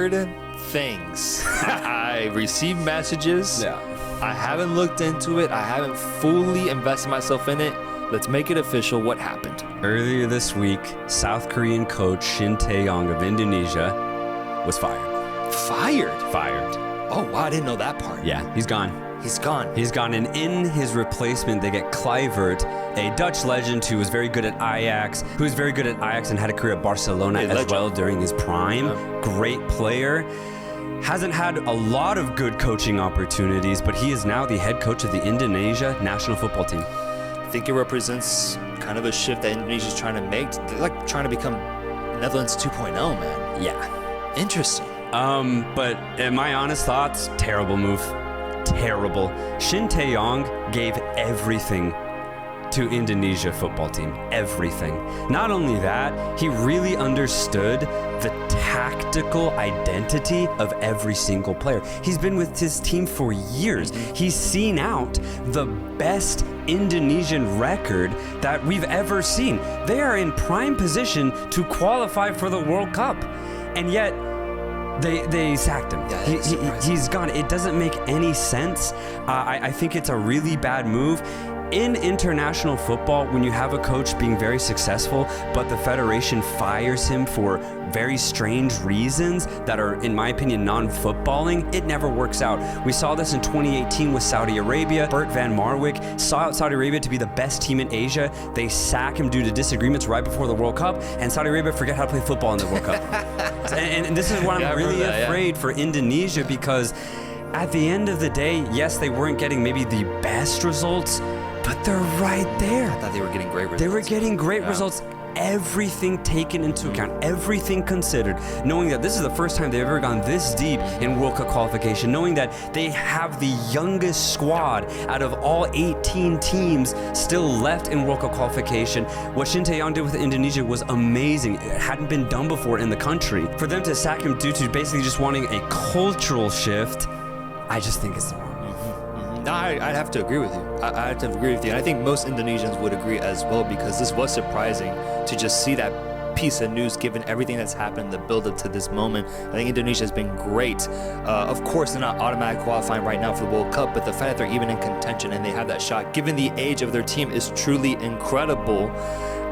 heard things. I received messages. Yeah. I haven't looked into it. I haven't fully invested myself in it. Let's make it official. What happened? Earlier this week, South Korean coach Shin Tae-yong of Indonesia was fired. Fired? Oh, wow. I didn't know that part. Yeah, he's gone. He's gone. He's gone, and in his replacement, they get kluivert, a Dutch legend who was very good at Ajax, and had a career at Barcelona as well during his prime. Yeah. Great player. Hasn't had a lot of good coaching opportunities, but he is now the head coach of the Indonesia national football team. I think it represents kind of a shift that Indonesia's trying to make. They're like trying to become Netherlands 2.0, man. Yeah. Interesting. But in my honest thoughts, terrible move. Terrible. Shin Tae-yong gave everything to Indonesia football team. Everything. Not only that, he really understood the tactical identity of every single player. He's been with his team for years. He's seen out the best Indonesian record that we've ever seen. They are in prime position to qualify for the World Cup. And yet, They sacked him. Yeah, he's gone. It doesn't make any sense. I think it's a really bad move. In international football, when you have a coach being very successful, but the federation fires him for very strange reasons that are, in my opinion, non-footballing, it never works out. We saw this in 2018 with Saudi Arabia. Bert van Marwijk saw Saudi Arabia to be the best team in Asia. They sack him due to disagreements right before the World Cup, and Saudi Arabia forget how to play football in the World Cup. and this is what I'm really afraid for Indonesia, because at the end of the day, yes, they weren't getting maybe the best results, but they're right there. I thought they were getting great results. They were getting great results. Everything taken into account, everything considered, knowing that this is the first time they've ever gone this deep in World Cup qualification, knowing that they have the youngest squad out of all 18 teams still left in World Cup qualification. What Shin Tae-yong did with Indonesia was amazing. It hadn't been done before in the country. For them to sack him due to basically just wanting a cultural shift, I just think it's the wrong. No, I'd have to agree with you. I have to agree with you. And I think most Indonesians would agree as well, because this was surprising to just see that piece of news given everything that's happened, the build up to this moment. I think Indonesia has been great. Of course, they're not automatically qualifying right now for the World Cup, but the fact that they're even in contention and they have that shot, given the age of their team, is truly incredible.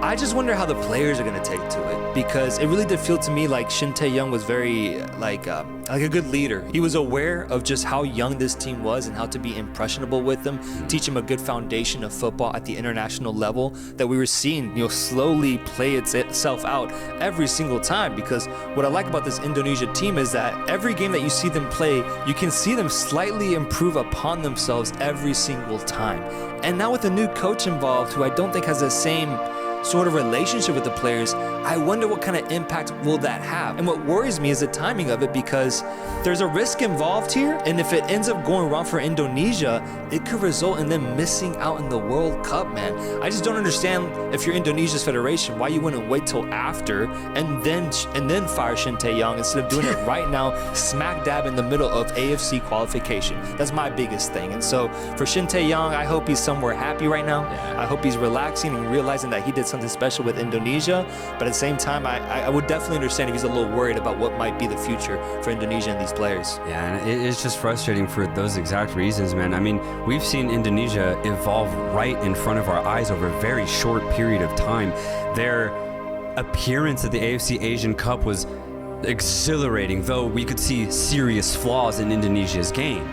I just wonder how the players are going to take to it, because it really did feel to me like Shin Tae-yong was very like a good leader. He was aware of just how young this team was and how to be impressionable with them, teach them a good foundation of football at the international level that we were seeing, slowly play itself out every single time. Because what I like about this Indonesia team is that every game that you see them play, you can see them slightly improve upon themselves every single time. And now with a new coach involved, who I don't think has the same sort of relationship with the players, I wonder what kind of impact will that have. And what worries me is the timing of it, because there's a risk involved here, and if it ends up going wrong for Indonesia, it could result in them missing out in the World Cup, man. I just don't understand, if you're Indonesia's federation, why you wouldn't wait till after and then fire Shin Tae-yong instead of doing it right now, smack dab in the middle of AFC qualification. That's my biggest thing. And so for Shin Tae-yong, I hope he's somewhere happy right now. I hope he's relaxing and realizing that he did something special with Indonesia, but at the same time, I would definitely understand if he's a little worried about what might be the future for Indonesia and these players. Yeah, and it's just frustrating for those exact reasons, man. I mean, we've seen Indonesia evolve right in front of our eyes over a very short period of time. Their appearance at the AFC Asian Cup was exhilarating, though we could see serious flaws in Indonesia's game.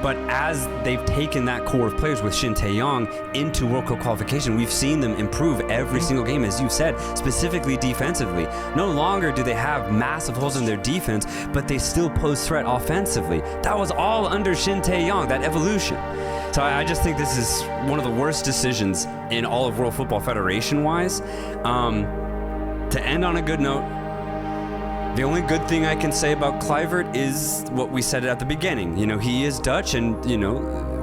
But as they've taken that core of players with Shin Tae-yong into World Cup qualification, we've seen them improve every single game, as you said, specifically defensively. No longer do they have massive holes in their defense, but they still pose threat offensively. That was all under Shin Tae-yong, that evolution. So I just think this is one of the worst decisions in all of World Football Federation-wise. To end on a good note, the only good thing I can say about kluivert is what we said at the beginning. He is Dutch, and,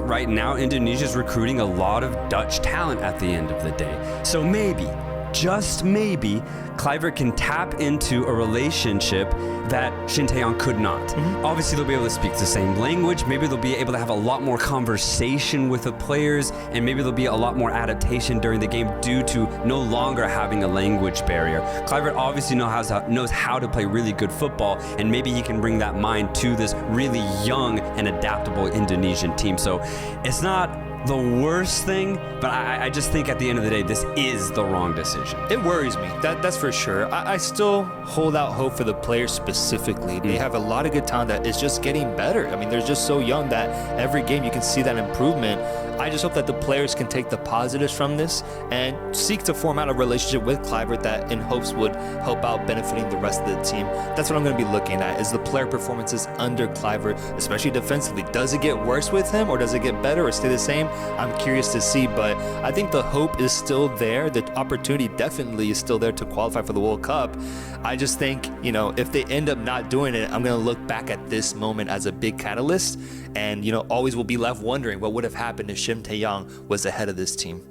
right now Indonesia is recruiting a lot of Dutch talent at the end of the day. So maybe just maybe, Kluivert can tap into a relationship that Shin Tae-yong could not. Obviously, they'll be able to speak the same language. Maybe they'll be able to have a lot more conversation with the players, and maybe there'll be a lot more adaptation during the game due to no longer having a language barrier. Kluivert obviously knows how to play really good football, and maybe he can bring that mind to this really young and adaptable Indonesian team. So it's not the worst thing, but I just think at the end of the day, this is the wrong decision. It worries me, that's for sure. I still hold out hope for the players specifically. They have a lot of good talent that is just getting better. I mean, they're just so young that every game you can see that improvement. I just hope that the players can take the positives from this and seek to form out a relationship with Kluivert that in hopes would help out benefiting the rest of the team. That's what I'm going to be looking at, is the player performances under Kluivert, especially defensively. Does it get worse with him, or does it get better or stay the same? I'm curious to see, but I think the hope is still there. The opportunity definitely is still there to qualify for the World Cup. I just think, if they end up not doing it, I'm going to look back at this moment as a big catalyst, and, always will be left wondering what would have happened if Shin Tae-yong was ahead of this team.